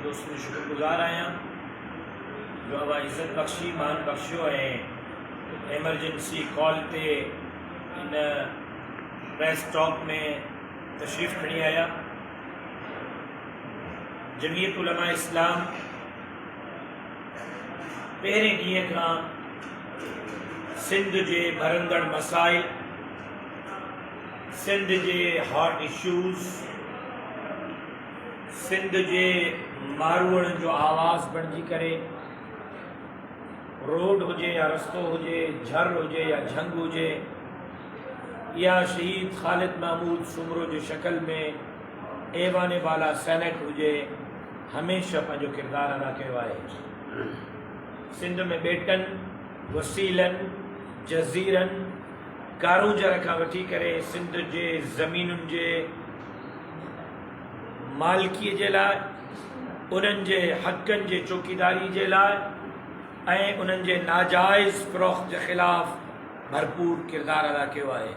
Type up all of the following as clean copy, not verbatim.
दोस्तों जो शुक्रगुज़ार आहियां जो अवा इज़्ज़त बख्शी मान बख्शियो ऐं एमरजेंसी कॉल ते इन प्रेस टॉक में तशरीफ़ खणी आया। जमीयत उलमा इस्लाम पहिरें ॾींहं खां सिंध जे भरंदड़ मसाइल, सिंध जे हॉट इश्यूज़, सिंध जे मारूअड़नि जो आवाज़ बणिजी करे रोड हुजे या रस्तो हुजे, झर हुजे या झंग हुजे, या शहीद ख़ालिद महमूद सुमरो जे शक्ल में ऐवान बाला सेनेट हुजे, हमेशह पंहिंजो किरदारु अदा कयो आहे। सिंध में ॿेटनि, वसीलनि, जज़ीरनि, कारूंजर खां वठी करे सिंध जे ज़मीनुनि जे मालिकीअ जे लाइ, उन्हनि जे हक़नि जे चौकीदारी जे लाइ ऐं उन्हनि जे नाजाइज़ फ़रोख़्त जे ख़िलाफ़ भरपूर किरदारु अदा कयो आहे।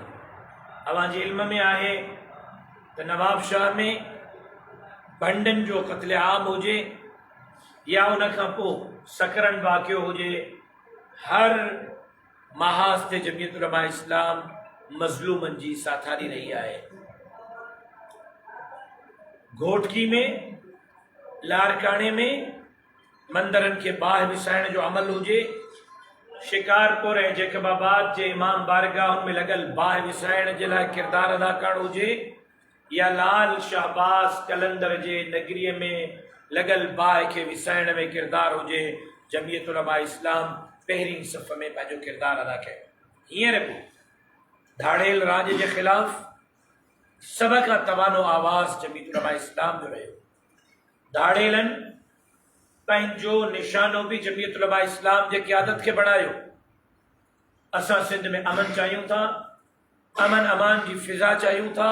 अव्हां जे इल्म में आहे त नवाब शाह में बंडनि जो क़त्लेआम हुजे या उन खां पोइ सकरन वाक़ियो हुजे, हर महाज़ ते जमीयत उलमा इस्लाम मज़लूमनि जी साथारी रही आहे। घोटकी में, लारकाणे में मंदरनि खे बाहि विसाइण जो अमल हुजे, शिकारपुर ऐं जैकबाबाद जे इमाम बारगाहुनि में लॻल बाहि विसाइण जे लाइ किरदारु अदा करणु हुजे, या लाल शाहबाज़ कलंदर जे नगरीअ में लॻल बाहि खे विसाइण में किरदारु हुजे, जमीयत उलमा इस्लाम पहिरीं सफ़ में पंहिंजो किरदारु अदा कयो। हींअर बि धाड़ेल राज जे ख़िलाफ़ सभ खां तवानो आवाज़ जमीयत उलमा इस्लाम जो रहियो। धाड़ेलनि पंहिंजो निशानो बि जमीयत उलमा इस्लाम जे क़यादत खे बणायो। असां सिंध में अमन चाहियूं था, अमन अमान जी फिज़ा चाहियूं था।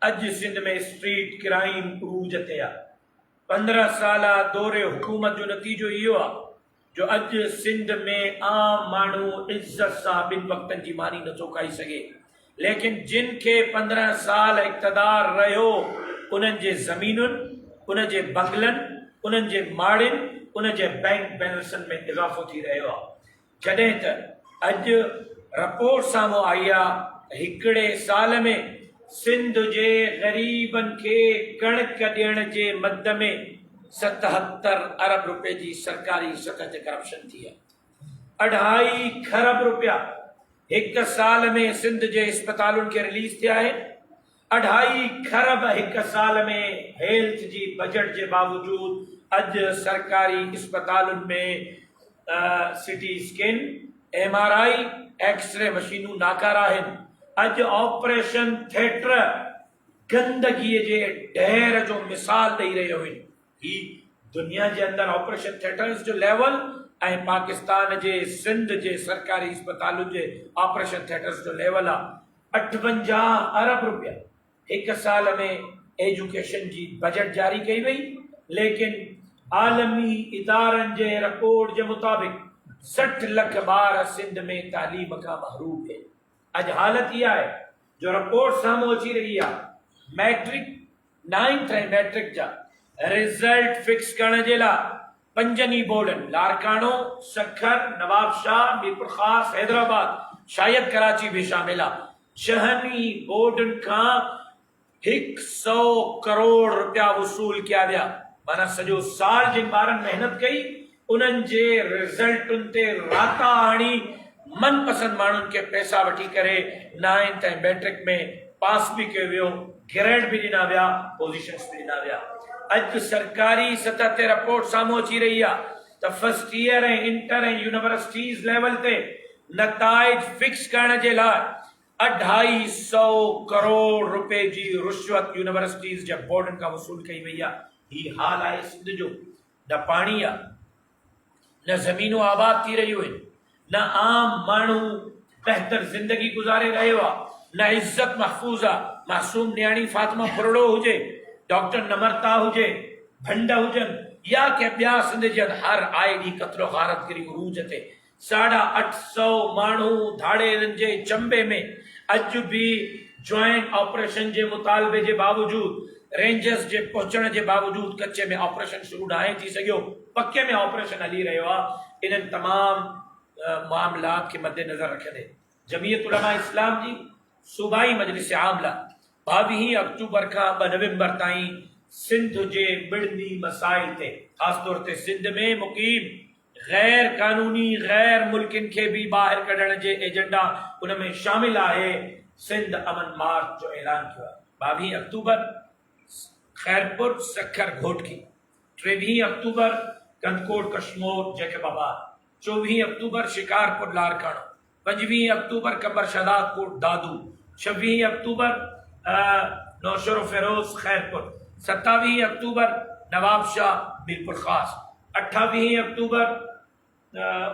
अॼु सिंध में स्ट्रीट क्राइम उरूज ते आहे। 15 साला दौरे हुकूमत जो नतीजो इहो आहे जो अॼु सिंध में आम माण्हू इज़्ज़त सां ॿिनि वक़्तनि जी मानी नथो खाई सघे, लेकिन जिन खे 15 साल इक़्तिदार रहियो, उन्हनि जे ज़मीनुनि, उन जे बंगलनि, उन्हनि जे माड़ियुनि, उन जे बैंक बैलेंसनि में इज़ाफ़ो थी रहियो आहे। जॾहिं त अॼु रिपोर्ट साम्हूं आई आहे, हिकिड़े साल में सिंध जे ग़रीबनि खे कणिक ॾियण जे मद में 77 अरब रुपए जी सरकारी सतह ते करप्शन थी आहे। 2.5 खरब रुपया हिकु साल में सिंध जे इस्पतालुनि खे रिलीज़ थिया आहिनि। 2.5 खरब हिकु साल में हेल्थ जी बजट जे बावजूद अॼु सरकारी इस्पतालुनि में सिटी स्कैन, MRI, एक्सरे मशीनूं नाकार आहिनि। अॼु ऑपरेशन थिएटर गंदगीअ जे ढेर जो मिसाल ॾेई रहियो आहिनि। ही दुनिया जे अंदरि ऑपरेशन थिएटर्स जो लेवल ऐं पाकिस्तान जे सिंध जे सरकारी इस्पतालुनि जे ऑपरेशन थिएटर्स जो लेवल आहे। 58 अरब रुपया हिकु साल में एजुकेशन जी बजट जारी कई वई, लेकिन आलमी इदारनि जे रिपोर्ट जे मुताबिक़ 60 लख ॿार सिंध में तालीम खां महरूम आहिनि। अॼु हालत इहा आहे जो रिपोर्ट साम्हूं अची रही आहे, मैट्रिक 9th ऐं मैट्रिक जा रिज़ल्ट फिक्स करण जे लाइ 5 बोर्डनि, लारकाणो, सखर, नवाबशाह, मीरपुर ख़ास, हैदराबाद, शायदि कराची भी शामिल आहे, 6 बोर्डनि खां 100 करोड़ रुपया वसूल किया विया। माना सॼो साल जिन ॿारनि महिनत कई, उन्हनि जे रिज़ल्टुनि ते राता हणी मनपसंद माण्हुनि खे पैसा वठी करे 9th ऐं मैट्रिक में पास बि कयो वियो, ग्रेड बि ॾिना विया, पोज़ीशन्स बि ॾिना विया। अॼु सरकारी सतह ते रिपोर्ट साम्हूं अची रही आहे त फर्स्ट ईयर ऐं इंटर ऐं यूनिवर्सिटीज़ लेवल ते नताइज फिक्स करण जे लाइ 250 करोड़ रुपए जी रुश्वत यूनिवर्सिटीज़ जे बोर्डनि खां वसूल कई वई आहे। ही हाल आहे सिंध जो। न पाणी आहे, न ज़मीनूं आबाद थी रहियूं आहिनि, न आम माण्हू बहितर ज़िंदगी गुज़ारे रहियो आहे, न इज़्ज़त महफ़ूज़ आहे। मासूम न्याणी फातिमा फुरड़ो हुजे, डॉक्टर नमरता हुजे, भंड हुजनि, या के ॿिया सिंध जे हर आए ॾींहुं क़त्लो ग़ारतगिरी उरूज ते 850 माण्हू धाड़ेलनि जे चंबे में अॼु बि जॉइंट ऑपरेशन जे मुतालबे जे बावजूद रेंजर्स जे पहुचण जे बावजूद कच्चे में ऑपरेशन शुरू ना थी सघियो, पक्के में ऑपरेशन हली रहियो आहे। इन्हनि तमाम मामलात के मद्देनज़र रखंदे जमीयत उलमा इस्लाम जी सूबाई मजलिस आमला 22 अक्टूबर खां 2 नवंबर ताईं सिंध जे बिड़नी मसाइल ते ख़ासतौर ते सिंध में मुक़ीम गैर कानूनी गैर मुल्किन के भी बाहर कढण जे एजेंडा उन में शामिल आहे। सिंध अमन मार्च जो ऐलान किया 22 अक्टूबर खैरपुर सखर घोटकी, 23 अक्टूबर कंदकोट कश्मोर जैकबाबाद, 24 अक्टूबर शिकारपुर लारकाणो, 25 अक्टूबर कबर शदाद कोट दादू, 26 अक्टूबर नौशर फिरोज खैरपुर, 27 अक्टूबर नवाब शाह मीरपुर खास, 28 अक्टूबर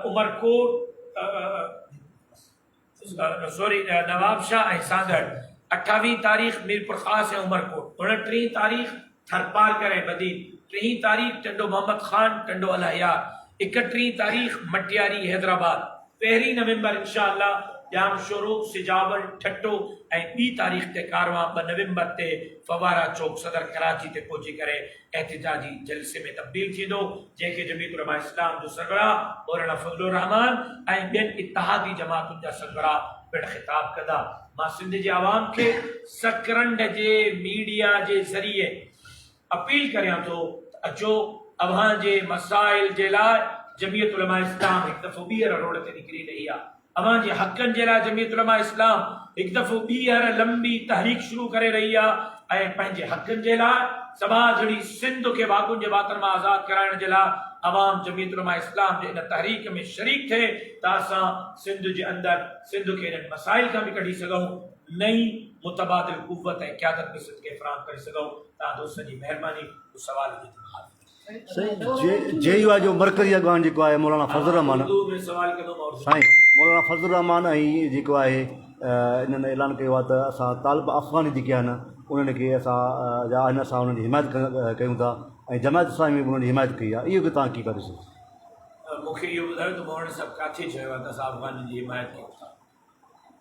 उमरकोट नवाब शाह सांगड़, 28 तारीख मीरपुर खास है उमरकोट, 29 तारीख थरपार करे बदी, 3 तारीख टंडो मोहम्मद खान टंडो अलहयार, 31 तारीख मटियारी हैदराबाद, 1 नवंबर इंशाअल्लाह जाम शुरू सिजावल ठट्टो ऐं 2 तारीख ते कारवां 2 नवंबर ते फवारा चौक सदर कराची ते पहुची करे एहतिजाजी जलसे में तब्दील थींदो, जंहिंखे जमीयत उलमा इस्लाम जो सरबराह मौलाना फजलुर रहमान ऐं ॿियनि इत्तेहादी जमातुनि जा सरबराह पिण ख़िताब कंदा। मां सिंध जे आवाम खे सकरंड जे मीडिया जे ज़रिए अपील करियां थो त अचो अव्हां जे मसाइल जे लाइ जमीयत उलमा इस्लाम हिकु दफ़ो ॿीहर रोड ते निकिरी रही आहे। अव्हां जे हक़नि जे लाइ जमीयत उलमा इस्लाम हिकु दफ़ो ॿीहर लंबी तहरीक शुरू करे रही आहे ऐं पंहिंजे हक़नि जे लाइ समाज जहिड़ी सिंध खे वागुनि जे वातनि मां आज़ादु कराइण जे लाइ अवाम जमीयत उलमा इस्लाम जे इन तहरीक में शरीक थिए त असां सिंध जे अंदरि सिंध खे इन्हनि मसाइल खां बि कढी सघूं, नई मुतबादिल कुव्वत ऐं क़यादत में सिंध खे फ़राहम करे सघूं। तव्हां दोस्तनि जी महिरबानी सुवाल JUI जो मरकज़ी अॻवान जेको आहे मौलाना फज़लुर रहमान साईं, मौलाना फज़लुर रहमान ऐं जेको आहे इन्हनि ऐलान कयो आहे त असां तालिब अफ़गानी जेके आहिनि उन्हनि खे असां उन्हनि जी हिमायत कयूं था ऐं जमायत इस्लामी में उन्हनि जी हिमायत कई आहे, इहो बि तव्हां कीअं करे सघो? मूंखे इहो ॿुधायो त मौलाना साहिबु काथे चयो आहे त असां अफ़गानी जी हिमायत कयूं था?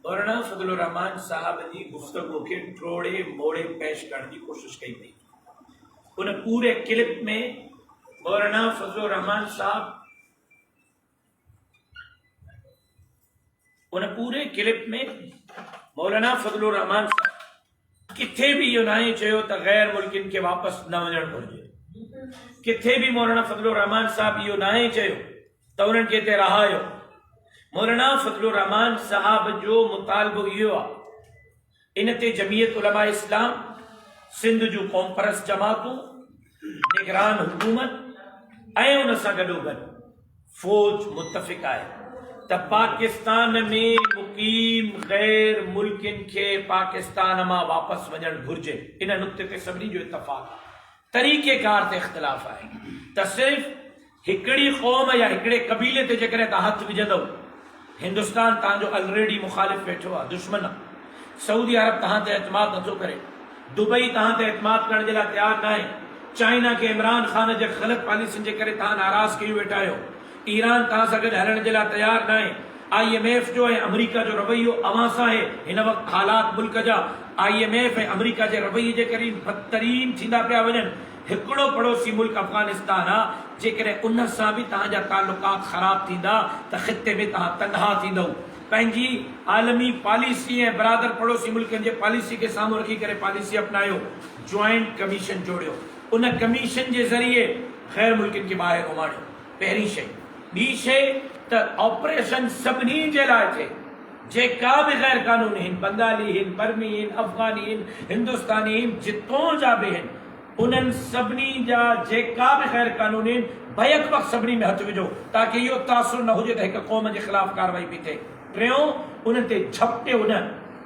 मौलाना फज़लुर रहमान साहब जी गुफ़्तगू खे टोड़े मोड़े पेश करण जी कोशिशि कई पई। उन पूरे क्लिप में मौलाना फजलुर रहमान साहब उन पूरे क्लिप में मौलाना फजलुर रहमान साहब किथे भी इहो नाहे चयो त गैर मुल्किन के वापस न वञणु घुरिजे, किथे भी मौलाना फजलुर रहमान साहब इहो नाहे चयो त उन्हनि खे हिते रहायो। मौलाना फजलुर रहमान साहब जो मुतालबो इहो आहे, इन ते जमीयत उलमा इस्लाम, सिंध जूं क़ौम परस्त जमातूं, निगरान हुकूमत ऐं उन सां गॾोगॾु फौज मुतफ़िक़ आहे त पाकिस्तान में मुक़ीम गैर मुल्किन खे पाकिस्तान मां वापसि वञणु घुरिजे। इन नुक़्ते ते सभिनी जो इतफ़ाक़ आहे, तरीक़ेकार ते इख़्तिलाफ़ आहे त सिर्फ़ हिकिड़ी क़ौम या हिकिड़े क़बीले ते जेकॾहिं तव्हां हथु विझंदव, हिंदुस्तान तव्हांजो ऑलरेडी मुख़ालिफ़ वेठो आहे, दुश्मन आहे। सऊदी अरब तव्हां ते एतमाद नथो करे, दुबई तव्हां ते एतमाद करण जे लाइ तयारु न आहे, चाइना के इमरान खान जे ग़लत पॉलिसियुनि जे करे तव्हां नाराज़ कयूं वेठा आहियो, ईरान तव्हां सां गॾु हलण जे लाइ तयारु न आहे। IMF जो ऐं अमरीका जो रवैयो अवां सां आहे। हिन वक़्तु हालात मुल्क जा IMF ऐं अमरीका जे रवैये जे करे बदतरीन थींदा पिया वञनि। हिकिड़ो पड़ोसी मुल्क अफ़गानिस्तान आहे, जेकॾहिं उन सां बि तव्हांजा तालुकात ख़राब थींदा त ख़िते में तव्हां तनहा थींदव। पंहिंजी आलमी पॉलिसी ऐं बरादर पड़ोसी मुल्कनि जे पॉलिसी खे साम्हूं रखी करे पॉलिसी अपनायो, जॉइंट कमीशन जोड़ियो, उन कमीशन के जरिए गैर मुल्किन के ॿाहिरि उमाणियो। पहिरीं शइ। ॿी शइ त ऑपरेशन सभिनी जे लाइ थिए, जेका बि गैर कानूनी आहिनि, बंगाली आहिनि, बर्मी आहिनि, अफ़गानी आहिनि, हिंदुस्तानी आहिनि, जितों जा बि आहिनि, उन्हनि सभिनी जा जेका बि गैर कानूनी आहिनि, बैक वक़्तु सभिनी में हथु विझो ताकि इहो तासुर न हुजे त हिकु क़ौम जे ख़िलाफ़ कार्रवाई पई थिए। टियों, उन्हनि ते झपटियो न,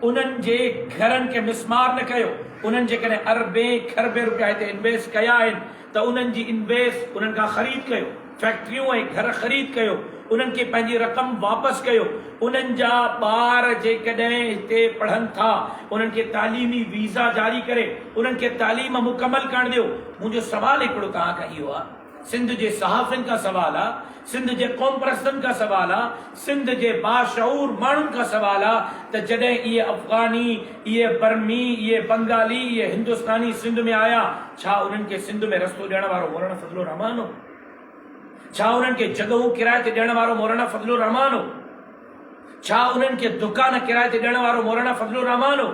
उन्हनि जे घरनि खे मिसमार न कयो। उन्हनि जेकॾहिं अरबे खरबे रुपया हिते इन्वेस्ट कया आहिनि त उन्हनि जी इन्वेस्ट उन्हनि खां ख़रीद कयो, फैक्ट्रियूं ऐं घर ख़रीद कयो, उन्हनि खे पंहिंजी रक़म वापसि कयो। उन्हनि जा ॿार जेकॾहिं हिते पढ़नि था, उन्हनि खे तालीमी वीज़ा जारी करे उन्हनि खे तालीम मुकमल करणु ॾियो। मुंहिंजो सवाल हिकिड़ो तव्हां खां इहो आहे, सिंध जे सहाफ़िन का सवाल आहे, सिंध जे क़ौम परस्तनि का सवाल आहे, सिंध जे बाशऊर माण्हुनि का सवाल आहे त जॾहिं इहे अफ़गानी, इहे बर्मी, इहे बंगाली, इहे हिंदुस्तानी सिंध में आया, छा उन्हनि खे सिंध में रस्तो ॾियण वारो मौलाना फज़लुर रहमान हो? छा उन्हनि खे जॻहूं किराए ते ॾियण वारो मौलाना फज़लुर रहमान हो? छा उन्हनि खे दुकान किराए ते ॾियण वारो मौलाना फज़लुर रहमान हो?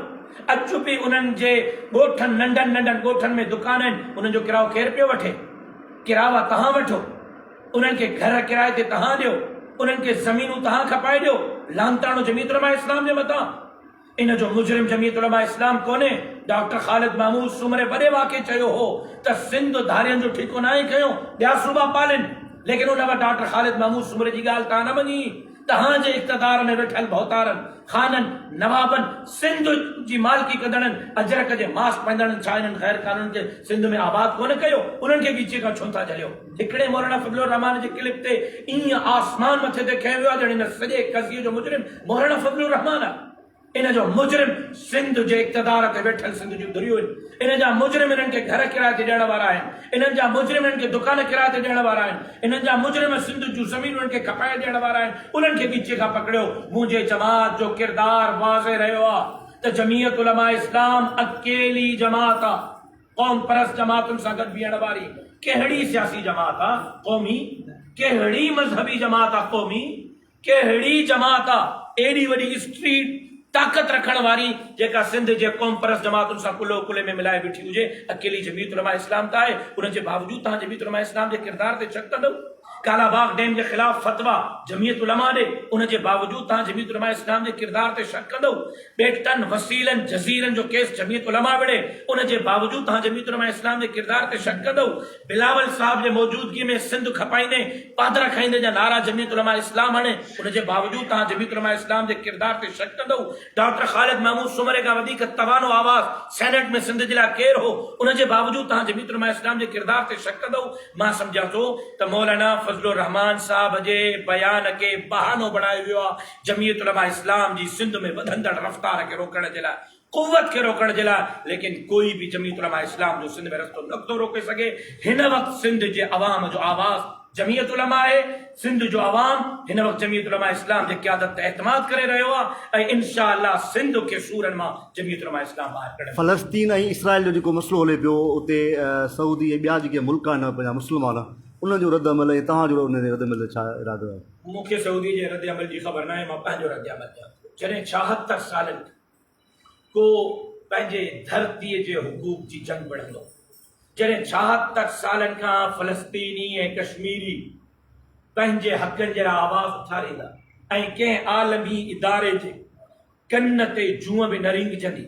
अॼु बि उन्हनि जे ॻोठनि, नंढनि नंढनि ॻोठनि में दुकान आहिनि, उन्हनि जो किरायो केरु पियो वठे? किरावा तव्हां वठो, उन्हनि खे घर किराए ते तव्हां ॾियो, उन्हनि खे ज़मीनूं तव्हां खपाए ॾियो। लांताणो जमीयत उलमा इस्लाम जे मथां। इन जो मुजरिम जमीयत उलमा इस्लाम कोन्हे। डॉक्टर ख़ालिद महमूद सुमरे वॾे वाक़े चयो हो त सिंध धारियनि जो ठीको न आहे कयो, ॿिया सूबा पालिन, लेकिन उन वटि डॉक्टर ख़ालिद महमूद सुमरे जी ॻाल्हि तव्हां न मञी। तव्हां जे इक़्तिदार में वेठल भौतारनि, खाननि, नवाबनि, सिंध जी मालिकी कदड़नि, अजरक जे मास्क पाईंदड़नि, छा इन्हनि ख़ैर क़ानून खे सिंध में आबाद कोन कयो? उन्हनि खे गीचे खां छो था झलियो? हिकिड़े मौलाना फज़लुर रहमान जी क्लिप ते ईअं आसमान मथे ते खयो वियो आहे ॼण इन सॼे क़ज़िये जो मुजरिम मौलाना फज़लुर रहमान आहे। इन जो मुजरिम सिंध जे इक़्तिदार ते वेठल सिंध जूं दुरियूं आहिनि। इन जा मुजरिम इन्हनि खे घर किराए ते ॾियण वारा आहिनि। इन्हनि जा मुजरिम इन्हनि खे दुकान किराए ते ॾियण वारा आहिनि। इन्हनि जा मुजरिम सिंध जूं ज़मीन उन्हनि खे खपाए ॾियण वारा आहिनि। उन्हनि खे गीचे खां पकड़ियो। मुंहिंजे जमात जो किरदार वाज़े रहियो आहे त जमीयत उलमा इस्लाम अकेली जमात आहे, क़ौम परस्त जमातुनि सां गॾु बीहण वारी। कहिड़ी सियासी जमात आहे? क़ौमी। कहिड़ी मज़हबी जमात आहे? क़ौमी। कहिड़ी जमात आहे एॾी वॾी स्ट्रीट ताक़त रखण वारी जेका सिंध जे क़ौम परस्त जमातुनि सां कुलो कुले में मिलाए बीठी हुजे? अकेली जमीयत उलमा इस्लाम त आहे। उन जे बावजूदि तव्हां जमीयत उलमा इस्लाम जे किरदार ते शक कंदव? कालाबाग डैम के खिलाफ फतवा जमीयत उलमा ॾे, उन जे बावजूदि तव्हां जमीयत उलमा इस्लाम जे किरदार ते शक कंदव? बेटन, वसीलनि, जज़ीरनि जो केस जमीयत उलमा विड़े, उन जे बावजूदि तव्हां जमीयत उलमा इस्लाम जे किरदार ते शक कंदव? बिलावल साहब जे मौजूदगी में सिंध खपाईंदे, पादर खाईंदे जा नारा जमीयत उलमा इस्लाम हणे, उन जे बावजूदि तव्हां जमीयत उलमा इस्लाम जे किरदार ते शक कंदव? डॉक्टर ख़ालिद महमूद सुमरे खां वधीक तवानो आवाज़ सेनेट में सिंध जे लाइ केरु हो? उन जे बावजूदि तव्हां जमीयत उलमा इस्लाम जे किरदार ते शक कंदव? मां सम्झां थो त मौलाना फज़लुर रहमान साहब जे बयान के बहानो बनायो वियो आहे जमीयत उलमा इस्लाम जी सिंध में वधंदड़ रफ़्तार खे रोकण जे लाइ, कुव्वत खे रोकण जे लाइ। लेकिन कोई भी जमीयत उलमा इस्लाम जो सिंध में रस्तो नथो रोके सघे। हिन वक़्तु सिंध जे अवाम जो आवाज़ जमीयत उलमा आहे। सिंध जो अवाम हिन वक़्तु जमीयत उलमा इस्लाम जे क़यादत ते एतमाद करे रहियो आहे ऐं इंशाअल्लाह सिंध के सूरनि मां जमीयत उलमा इस्लाम ॿाहिरि कढंदी। फ़लस्तीन ऐं इसराइल जो जेको मसइलो हले पियो, उते सऊदी ऐं ॿिया जेके मुल्क आहिनि पंहिंजा मुस्लमान, उन्हनि जो रद्द अमल ऐं तव्हांजो उन रद्द अमल छा इरादो आहे? मूंखे सऊदी जे रद्द अमल जी ख़बर न आहे, मां पंहिंजो रद्द अमल ॾियां। जॾहिं 76 सालनि को पंहिंजे धरतीअ जे हुकूक जी जंग विढ़ंदो, जॾहिं 76 सालनि खां फ़लस्तीनी ऐं कश्मीरी पंहिंजे हक़नि जे लाइ आवाज़ उथारींदा ऐं कंहिं आलमी इदारे जे कन ते जूअं बि न रिंगजंदी,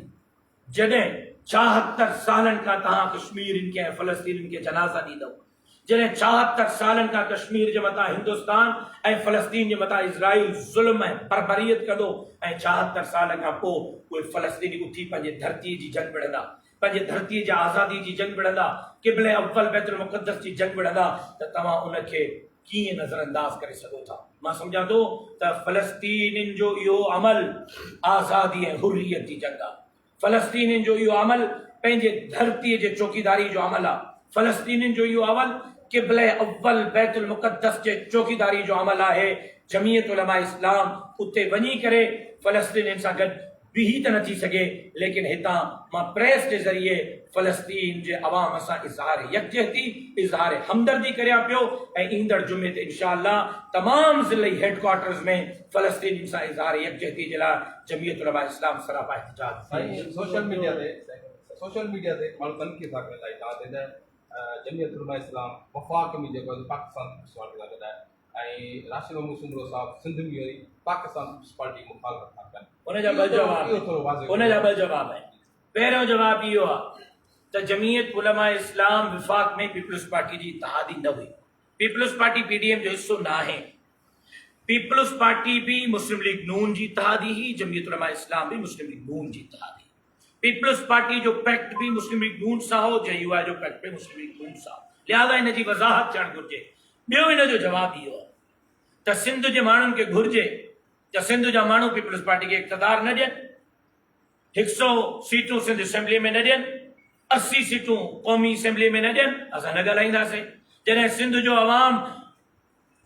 जॾहिं 76 सालनि खां तव्हां कश्मीरियुनि खे ऐं फ़लस्तीनियुनि खे जनाज़ा ॾींदव, जॾहिं 76 सालनि खां कश्मीर जे मथां हिंदुस्तान ऐं फ़लस्तीन जे मथां इज़राइल ज़ुल्म ऐं बर्बरियत कंदो ऐं 76 साल खां पोइ उहे फ़लस्तीनी उथी पंहिंजे धरतीअ जी जंग विढ़ंदा, पंहिंजे धरतीअ जे आज़ादी जी जंग विढ़ंदा, क़िबले अव्वल बैतुल मुक़द्दस जी जंग विढ़ंदा, त तव्हां उनखे कीअं नज़रअंदाज़ करे सघो था? मां सम्झां थो त फ़लस्तीनियुनि जो इहो अमल आज़ादी ऐं हुर्रियत जी जंग आहे। फ़लस्तीनियुनि जो इहो अमल पंहिंजे धरतीअ जे चौकीदारी जो अमल आहे। फ़लस्तीनियुनि जो इहो अमल क़िबले अव्वल बैतुल मुक़द्दस जे चौकीदारी जो अमल आहे। जमीयत उलमा इस्लाम उते वञी करे फ़लस्तीनियुनि सां गॾु बीही त नथी सघे, लेकिन हितां मां प्रेस जे ज़रिए फ़लस्तीन जे अवाम सां इज़हार यकजहती, इज़हार हमदर्दी करियां पियो ऐं ईंदड़ जुमे ते इंशाअल्लाह तमाम ज़िलई हेडक्वार्टर्स में फ़लस्तीनियुनि सां इज़हार यकजहती जे लाइ जमीयत उलमा इस्लाम सरापा एहतजाज। सोशल मीडिया ते माण्हू तनक़ीद था कनि तव्हां ते जमीयत उलमा इस्लाम वफ़ाक़ में जेको आहे पाकिस्तान पीपुल्स पार्टी सां गॾु आहे ऐं राशिद महमूद सुमरो साहब सिंध में वरी पाकिस्तान पीपुल्स पार्टी मुखालफ़त था कनि। उनजा ॿ जवाब आहिनि। पहिरियों जवाब इहो आहे त जमीयत उलमा इस्लाम विफ़ाक़ में पीपुल्स पार्टी जी इत्तेहादी न हुई। पीपुल्स पार्टी PDM जो हिस्सो न आहे। पीपुल्स पार्टी भी मुस्लिम लीग नून जी इत्तेहादी ही, जमीयत उलमा इस्लाम भी मुस्लिम लीग नून जी इत्तेहादी। पीपुल्स पार्टी जो पैक्ट भी मुस्लिम लीग नून सां हो, JUI जो पैक्ट भी मुस्लिम लीग नून सां, लिहाज़ा इन जी वज़ाहत थियणु घुरिजे। ॿियो इन जो जवाब इहो आहे त सिंध जे माण्हुनि खे घुरिजे त सिंध जा माण्हू पीपुल्स पार्टी खे इक़्तिदार न ॾियनि, 100 सीटूं सिंध असेंबली में न ॾियनि, 80 सीटूं क़ौमी असेंबली में न ॾियनि, असां न ॻाल्हाईंदासीं। जॾहिं सिंध जो अवाम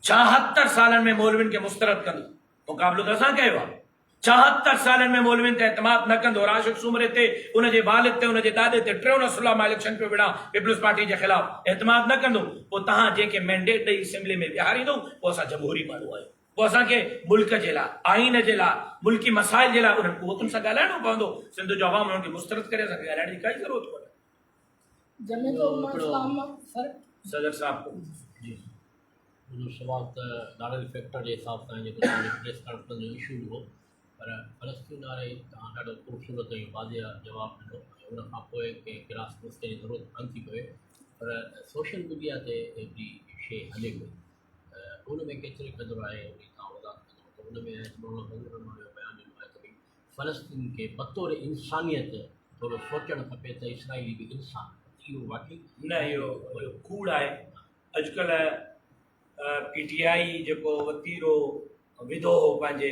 74 सालनि में मौलविन खे मुस्तरद कंदो, मुक़ाबिलो त असां कयो आहे। 74 सालनि में मौलविन ते एतमाद न कंदो, राशिद सूमरे ते, उनजे वालिद ते, उनजे दादे ते 3 नसुल्ला मां इलेक्शन पियो विढ़ा पीपल्स पार्टी जे ख़िलाफ़, एतमाद न कंदो। पोइ तव्हां जंहिंखे मैंडेट ॾेई असेंबली में विहारींदो, पोइ असां जमहूरी माण्हू आहियूं, पोइ असांखे मुल्क जे लाइ, आइन जे लाइ, मुल्की मसाइल जे लाइ उन्हनि क़ुवतुनि सां ॻाल्हाइणो पवंदो। सिंध जो अवाम उन्हनि खे मुस्तरद करे असांखे ॻाल्हाइण जी काई ज़रूरत कोन्हे। सदर साहब को जी मुंहिंजो सुवाल त दारुल फैक्टर जे हिसाब सां जेको प्रेस कॉन्फ्रेंस जो इशू हुओ, पर फ़लस्तीन वारे तव्हां ॾाढो ख़ूबसूरत ऐं वाज़िया जवाबु ॾिनो। उन खां पोइ कंहिं गिलास कुस्ते जी ज़रूरत कोन थी पए, पर सोशल मीडिया ते हिकिड़ी शइ हले पई, उन में केतिरे क़दुरु आहे तव्हां वज़ाहत कंदो त उन में बयानु ॾिनो आहे त भई फ़लस्तीन खे बतौर इंसानियत थोरो सोचणु खपे त इसराइली बि इंसान, इहो वाक़ई न, इहो कूड़ आहे। अॼुकल्ह PTI जेको वतीरो विधो हो पंहिंजे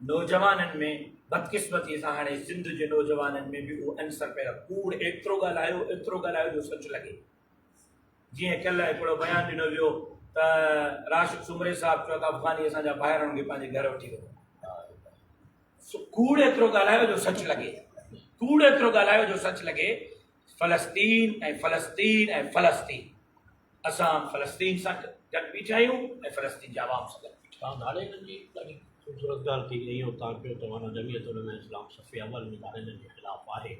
नौजवाननि में, बदकिस्मती सां हाणे सिंध जे नौजवाननि में बि उहो अंसर पिया। कूड़ एतिरो ॻाल्हायो जो सच लॻे। जीअं कल्ह हिकिड़ो बयानु ॾिनो वियो त राशिद सूमरे साहिबु चयो त अफ़गानी असांजा ॿाहिरां खे पंहिंजे घर वठी वियो। कूड़ एतिरो ॻाल्हायो जो सच लॻे, कूड़ एतिरो ॻाल्हायो जो सच लॻे। फ़लस्तीन ऐं फ़लस्तीन ऐं फ़लस्तीन, असां फ़लस्तीन सां गॾु बीठा आहियूं ऐं फ़लस्तीन जे आवाम सां गॾु बीठा तव्हां धाड़ेलनि जी ॾाढी ख़ूबसूरत ॻाल्हि थी इहो तव्हां कयो त माना जमियत उलमा इस्लाम सफ़े अवल में धाड़ेलनि जे ख़िलाफ़ु आहे,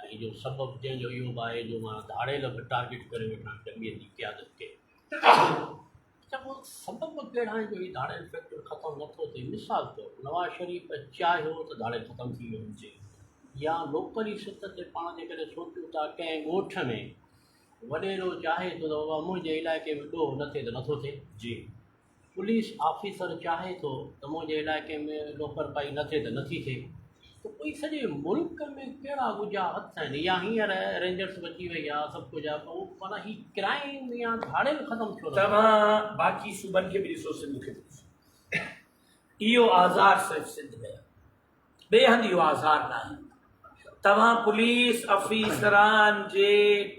ऐं जो सबबु जंहिंजो इहो बि आहे जो माना धाड़ेल बि टारगेट करे वेठा आहिनि जमियत जी क़यादत खे। अच्छा, पोइ सबबु कहिड़ा आहिनि जो हीउ धाड़ेल फैक्टर ख़तमु नथो थिए? मिसाल तौरु नवाज़ शरीफ़ चाहियो त धाड़ेल ख़तमु थी वियो हुजे, या लोकली सतह ते पाण जेकॾहिं सोचूं था कंहिं ॻोठ में वॾेरो चाहे थो त बाबा मुंहिंजे इलाइक़े में ॾोह न थिए त नथो थिए जी। पुलिस ऑफिसर चाहे थो त मुंहिंजे इलाइक़े में लोपरवाही न थिए त नथी थिए। त कोई सॼे मुल्क में कहिड़ा ॻुझा हथ आहिनि, या हींअर रेंजर्स बची वई आहे सभु कुझु आहे, पोइ माना ही क्राइम या धाड़ेल ख़तमु थियो? तव्हां बाक़ी सूबनि खे बि ॾिसो, सिंध खे बि ॾिसो। इहो आज़ार सिर्फ़ु सिंध में आहे, ॿिए हंधि इहो आज़ार न आहे। तव्हां पुलिस ऑफिसरान जे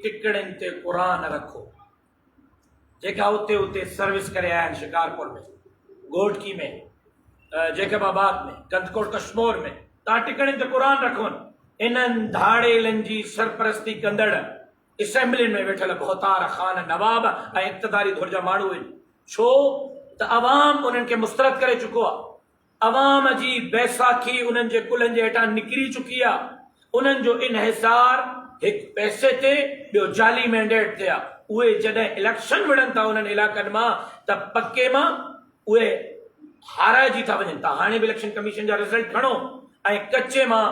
टिकड़नि ते क़ुरान रखो, जेका उते उते सर्विस करे आया आहिनि, शिकारपुर में, घोटकी में, जैकबाबाद में, गंदकोट कश्मीर में, तव्हां टिकड़नि ते क़ुरान रखो। इन्हनि धाड़ेलनि जी सरपरस्ती कंदड़ असेंबलियुनि में वेठल बहुतार ख़ान नवाब ऐं इक़्तिदारी धुर जा माण्हू आहिनि। छो त अवाम उन्हनि खे मुस्तरद करे चुको आहे। अवाम जी बैसाखी उन्हनि जे कुलनि जे हेठां निकिरी चुकी आहे। उन्हनि जो इन्हिसार हिकु पैसे ते, ॿियो जाली मैंडेट ते आहे। उहे जॾहिं इलेक्शन विढ़नि था उन्हनि इलाइक़नि मां त पके मां उहे हाराइजी था वञनि था। हाणे बि इलेक्शन कमीशन जा रिज़ल्ट खणो ऐं कचे मां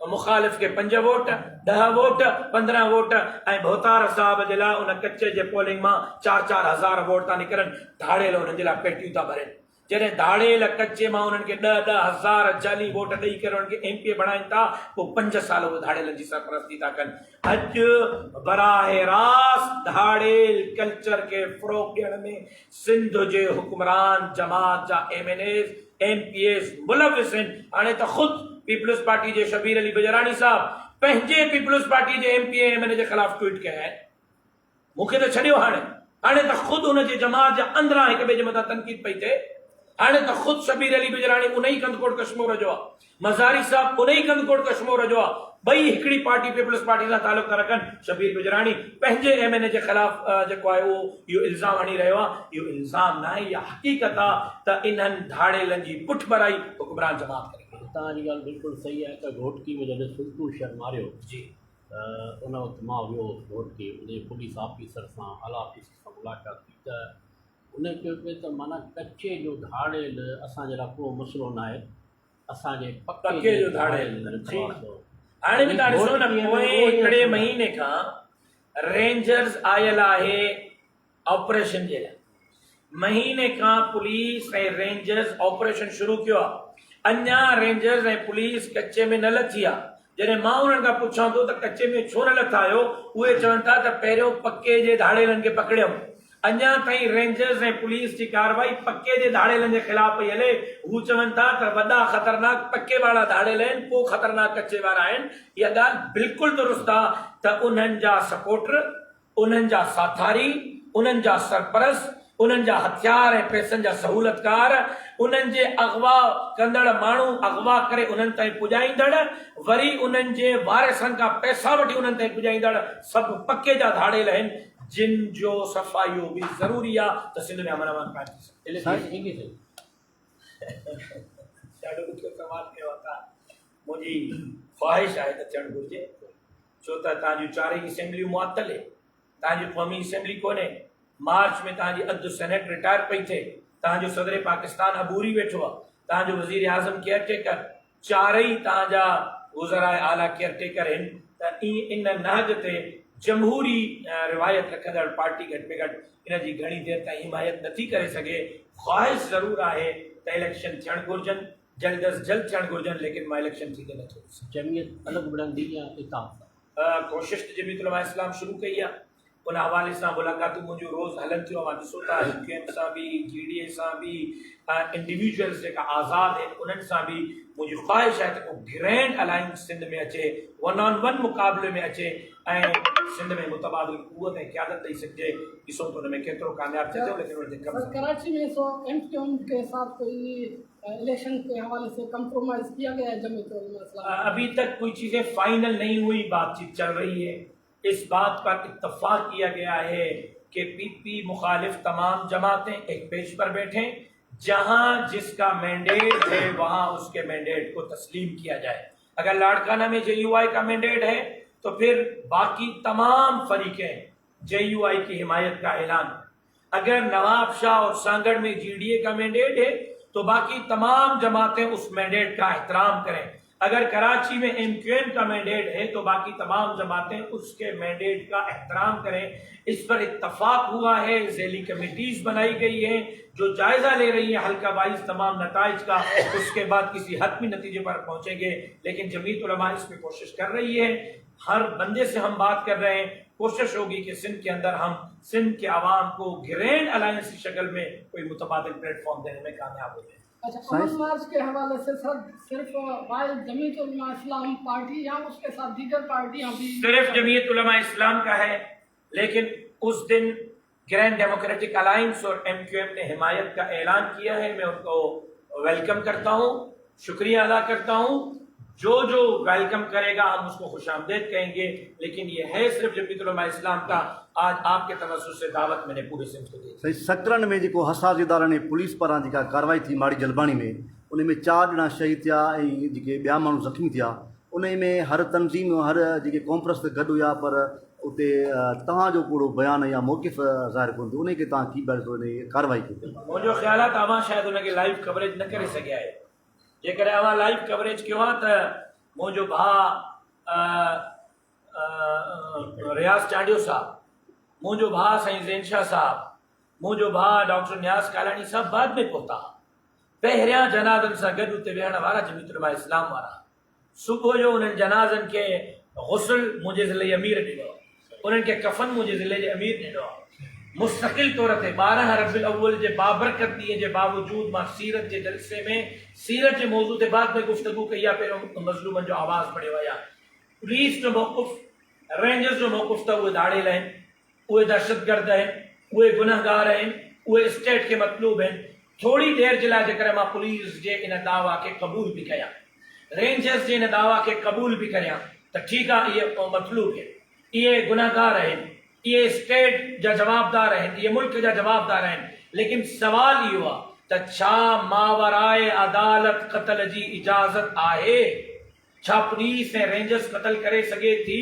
मुखालिफ़ खे 5 वोट, 10 वोट, 15 वोट, ऐं भोतार साहब जे लाइ उन कचे जे पोलिंग मां 4-4 हज़ार वोट था निकिरनि। धाड़ेल उन्हनि जे लाइ पेटियूं था भरनि। जॾहिं धाड़ेल कचे मां उन्हनि खे 10-10 हज़ार जाली वोट ॾेई करे उन्हनि खे MP बणाइनि था, पोइ 5 साल उहे धाड़ेलनि जी सरपरस्ती था कनि। अॼु बराहे रास्त धाड़ेल कल्चर खे फ़रोग़ ॾियण में सिंध जे हुक्मरान जमात जा MNAs, MPAs मुलविस आहिनि। हाणे त ख़ुदि पीपल्स पार्टी जे शबीर अली बजरानी साहब पंहिंजे पीपल्स पार्टी जे MPA MNA जे ख़िलाफ़ ट्वीट कया आहिनि। मूंखे त छॾियो, हाणे त ख़ुदि उन जे जमात जा अंदरां हिक ॿिए जे मथां तनक़ीद पई थिए। हाणे त ख़ुदि शबीर अली बजरानी उन ई कंदकोट कश्मीर जो आहे, मज़ारी साहब उन ई कंदकोट कश्मीर जो आहे। ॿई हिकिड़ी पार्टी पीपल्स पार्टी सां तालुक़ था रखनि। शबीर बजरानी पंहिंजे MNA जे ख़िलाफ़ जेको आहे उहो इहो इल्ज़ाम हणी रहियो आहे। इहो इल्ज़ाम न आहे, इहा हक़ीक़त आहे त इन्हनि धाड़ेलनि जी पुठ भराई हुक्मरान जमात करे। तव्हांजी ॻाल्हि बिल्कुलु सही आहे त घोटकी में जॾहिं सुल्तू शहर मारियो जी, उन वक़्तु मां वियो घोटकी, उन पुलिस ऑफिसर सां आला ऑफिसर सां मुलाक़ात थी त उन चयो पिए त माना कचे जो धाड़ेल असांजे लाइ को मसइलो न आहे, असांजे पके जो धाड़ेल। हाणे बि तव्हां ॾिसो न, पोइ हिकिड़े महीने खां रेंजर्स आयल आहे ऑपरेशन जे लाइ। महीने खां पुलिस ऐं रेंजर्स ऑपरेशन शुरू कयो आहे। अञा रेंजर्स ऐं पुलिस कचे में न लथी आहे। जॾहिं मां उन्हनि खां पुछां थो त कचे में छो न लथा आहियो, उहे चवनि था त पहिरियों पके जे धाड़ेलनि खे पकड़ियऊं। अञा ताईं रेंजर्स ऐं पुलिस जी कार्रवाई पके जे धाड़ेलनि जे ख़िलाफ़ पई हले। हू चवनि था त वॾा ख़तरनाक पके वारा धाड़ेल आहिनि, पोइ ख़तरनाक कचे वारा आहिनि। इहा ॻाल्हि बिल्कुलु दुरुस्त आहे त उन्हनि जा सपोर्टर, उन्हनि जा साथारी, उन्हनि जा सरपरस्त, उन्हनि जा हथियार ऐं पैसनि जा सहूलतकार, उन्हनि जे अगवा कंदड़ माण्हू अगवा करे उन्हनि ताईं पुॼाईंदड़, वरी उन्हनि जे वारिसनि खां पैसा वठी उन्हनि ताईं पुॼाईंदड़, सभु पके जा धाड़ेल आहिनि, जिन जो सफ़ा इहो बि ज़रूरी आहे त सिंध में अमन अमान काइम थी सघे। ॾाढो ॾुखियो सवाल कयो आहे तव्हां। मुंहिंजी ख़्वाहिश आहे त थियणु घुरिजे, छो त तव्हांजूं चारई असेंबलियूं मुअतल आहिनि, तव्हांजी क़ौमी असेंबली कोन्हे, मार्च में तव्हांजी अधु सेनेट रिटायर पई थिए, तव्हांजो सदर पाकिस्तान अबूरी वेठो आहे, तव्हांजो वज़ीर आज़म केयरटेकर, चारई तव्हांजा वुज़राए आला केयरटेकर आहिनि, त इन नहज ते जमहूरी रिवायत रखंदड़ पार्टी घटि में घटि इन जी घणी देरि ताईं हिमायत नथी करे सघे। ख़्वाहिश ज़रूरु आहे त इलेक्शन थियणु घुरिजनि, जल्द अज़ जल्द थियणु घुरिजनि, लेकिन मां इलेक्शन थींदे नथो ॾिसां। जमीयत अलॻि बणंदी या इताफ़? कोशिशि त जमीयत उलमा इस्लाम शुरू कई आहे, उन हवाले सां मुलाक़ातूं मुंहिंजूं रोज़ हलनि थियूं, मां ॾिसो था UKM सां बि, GDA सां बि, इंडिविजुअल्स जेका आज़ादु आहिनि उन्हनि सां बि मुंहिंजी ख़्वाहिश आहे त को ग्रैंड अलायंस सिंध में अचे, 1-on-1 मुक़ाबले में अचे ऐं सिंध में मुतबादिल क़ुव्वत ऐं क़यादत ॾेई सघिजे। ॾिसो त हुन में केतिरो कामयाबु थिए थो, लेकिन उन ते कराची में MQM के साथ कोई इलेक्शन के हवाले से कंप्रोमाइज किया गया है जमीयत उलमा इस्लाम? अभी तक कोई चीज़ें फाइनल नहीं हुई, बातचीत चल रही है। इस बात पर इत्तफाक किया गया है कि PP मुखालिफ तमाम जमातें एक पेज पर बैठें, जहां जिसका मैंडेट है वहां उसके मैंडेट को तस्लीम किया जाए। अगर लाड़काना में JUI का मैंडेट है तो फिर बाकी तमाम फरीकें JUI की हिमायत का ऐलान, अगर नवाब शाह और सांगड़ में GDA का मैंडेट है तो बाकी तमाम जमातें उस मैंडेट का एहतराम करें, अगर कराची में MQM का मैंडेट है तो बाकी तमाम जमातें उसके मैंडेट का एहतराम करें। इस पर इत्तफाक हुआ है, ज़ैली कमेटीज बनाई गई हैं जो जायजा ले रही है हल्का वाइज तमाम नताइज का, उसके बाद किसी हतमी नतीजे पर पहुंचेंगे। लेकिन जमीयत उलमा इस पर कोशिश कर रही है, हर बंदे से हम बात कर रहे हैं, कोशिश होगी कि सिंध के अंदर हम सिंध के आवाम को ग्रैंड अलायंस की शक्ल में कोई मुतबादिल प्लेटफॉर्म देने में कामयाब हो जाए। अच्छा, अमन मार्च के हवाले से सर सिर्फ जमीयत उलमा इस्लाम पार्टी या उसके साथ दीगर पार्टियां भी? सिर्फ जमीयत उलमा इस्लाम का है, लेकिन उस दिन ग्रैंड डेमोक्रेटिक अलायंस और MQM ने हिमायत का ऐलान किया है। मैं उनको वेलकम करता हूँ, शुक्रिया अदा करता हूँ। जो जो वेलकम करेगा हम उसको खुशामदेद कहेंगे, लेकिन ये है सिर्फ जमीयत उलमा इस्लाम का। आज आपके तवज्जुह से दावत मैंने पूरे सिंध को दी। सही सकरन में जो हसास इदारनि पुलिस पारां जेका कार्रवाई थी माड़ी जलबाणी में, उन में 4 ॼणा शहीद थिया ऐं जेके ॿिया माण्हू ज़ख़्मी थिया, उन में हर तनज़ीम हर जेके कॉन्फ्रेंस ते गॾु हुआ, पर उते तव्हांजो पूरो बयानु या मौक़िफ़ ज़ाहिर कोन थियो, उन खे तव्हां की ॿार कार्रवाई कई? मुंहिंजो ख़्याल आहे त अवां शायदि उनखे लाइव कवरेज न करे सघिया आहे। जेकॾहिं अवां लाइव कवरेज कयो आहे त मुंहिंजो भाउ रियाज़ चांडियो साहब, मुंहिंजो भाउ साईं ज़ैन शाह साहब, मुंहिंजो भाउ डॉक्टर नियाज़ कालानी साहब बाद में पहुता। पहिरियां जनाज़नि सां गॾु उते वेहण वारा जमीयत उलमा इस्लाम वारा। सुबुह जो उन्हनि जनाज़नि खे गुस्ल मुंहिंजे ज़िले जे अमीर ॾिनो, उन्हनि खे कफ़न मुंहिंजे ज़िले जे अमीर ॾिनो। मुस्तक़िल तौर ते 12 रबीउल अव्वल जे बाबरकत ॾींहं जे बावजूदि मां सीरत जे जलसे में सीरत जे मौज़ू ते बाद में गुफ़्तगू कई आहे। पहिरियों मज़लूमनि जो आवाज़ पढ़ियो आहे। पुलिस जो मौक़िफ़, रेंजर्स जो मौक़िफ़ त उहे दाड़ेल आहिनि, उहे दहशतगर्द आहिनि, उहे गुनहगार आहिनि, उहे स्टेट खे मतलूब आहिनि। थोड़ी देर जे लाइ जेकर मां पुलिस जे इन दावा खे क़बूल बि कयां, रेंजर्स जे इन दावा खे क़बूल बि करियां त ठीकु आहे, इहे मतलूब आहिनि, इहे गुनहगार आहिनि, इहे स्टेट जा जवाबदार आहिनि, इहे मुल्क जा जवाबदार आहिनि। लेकिन सवाल इहो आहे त छा मावराए अदालत क़त्ल जी इजाज़त आहे? छा पुलिस ऐं रेंजर्स क़त्ल करे सघे थी?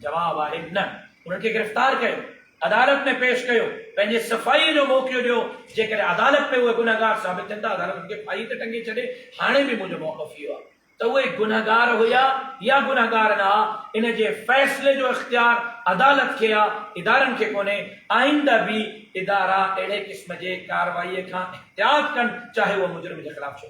जवाब आहे न। उन्हनि खे गिरफ़्तार कयो, अदालत में पेश कयो, पंहिंजे सफ़ाई जो मौक़ो ॾियो। जेकॾहिं अदालत में उहे गुनहगार साबित थियनि था, अदालत उनखे फाही ते टंगे छॾे। हाणे बि मुंहिंजो मौक़िफ़ इहो आहे त उहे गुनहगार हुया या गुनहगार न हुआ, इन जे फ़ैसिले जो इख्तियार अदालत खे आहे, इदारनि खे कोन्हे। आइंदा बि इदारा अहिड़े क़िस्म जे कार्रवाईअ खां एहतियात कनि, चाहे उहो मुजरिम जे ख़िलाफ़ छो।